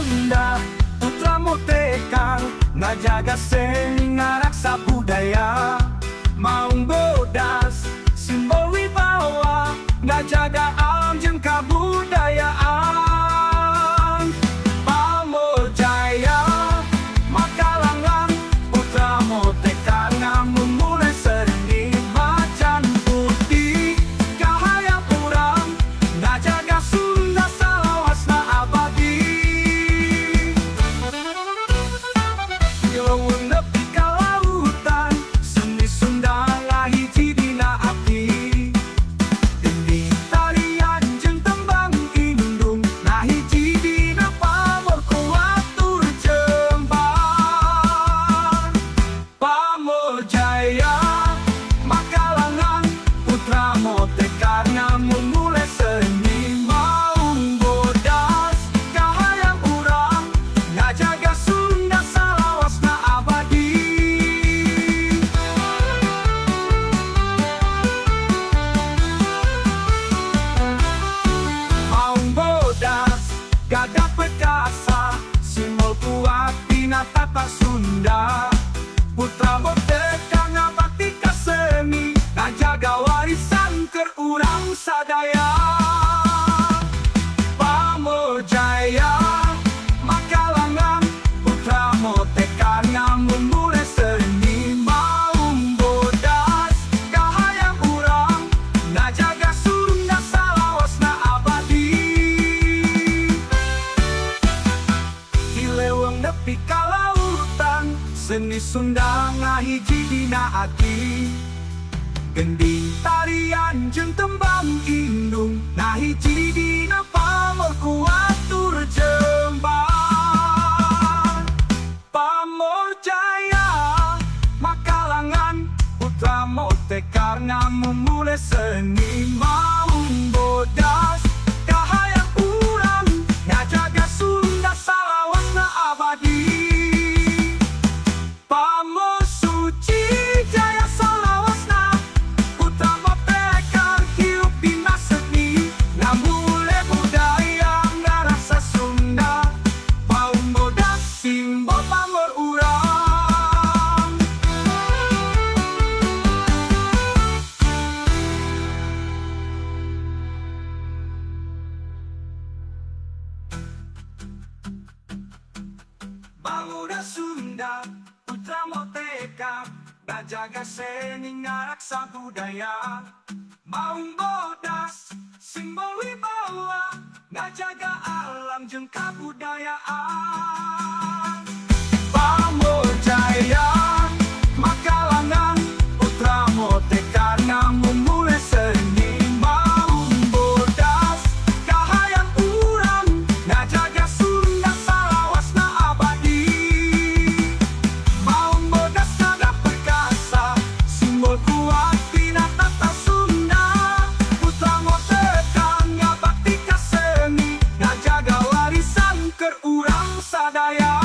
Sunda, putra motekang ngajaga seni ngaraksa budaya. Maung bodas, simbol wibawa, ngajaga alam jeung kabudayaan. Pamojaya, Makalangan, putra motekang memulai seni macan putih. Kahayang urang, ngajaga Sunda salawasna abadi. Ilmu nepi ka lautan, seni Sunda ngahiji dina abdi. Dinding tarian jeung tembang indung, ngahiji dina pamor kuatur jembar. Pamojaya, Makalangan, putra motekang memulai seni maung bodas. Kahayang urang, ngajaga Sunda salawasna abadi. Maung bodas, gagah perkasa, simbol kuat dina tata Sunda. Putra motekang ngabakti ka seni, ngajaga warisan keur urang sadaya. Pamojaya, Makalangan, putra motekang memulai seni maung bodas. Kahayang urang, ngajaga Sunda salawasna abadi. Ileweng nepi ka lautan, seni Sunda ngahiji dina ati. Gending tarian jeung tembang indung, ngahiji dina pamor kuatur jembar. Pamojaya, Makalangan, putra motekang memulai seni maung bodas. Kahayang urang, ngajaga Sunda salawasna abadi. Pamosuci jaya salawasna, putra motekang hiup dina seni, ngambule budaya ngarasa Sunda. Maung bodas simbol pamor urang. Pemuda Sunda, putra motekang ngajaga seni ngaraksa budaya. Maung bodas, simbol wibawa, ngajaga alam jeung kabudayaan. Pamojaya, Makalangan, putra motekang memulai seni maung bodas. Kahayang urang, ngajaga Sunda salawasna abadi. Maung bodas gagah perkasa, simbol kuat dina tata Sunda. Putra motekang ngabakti ka seni, ngajaga warisan keur urang sadaya.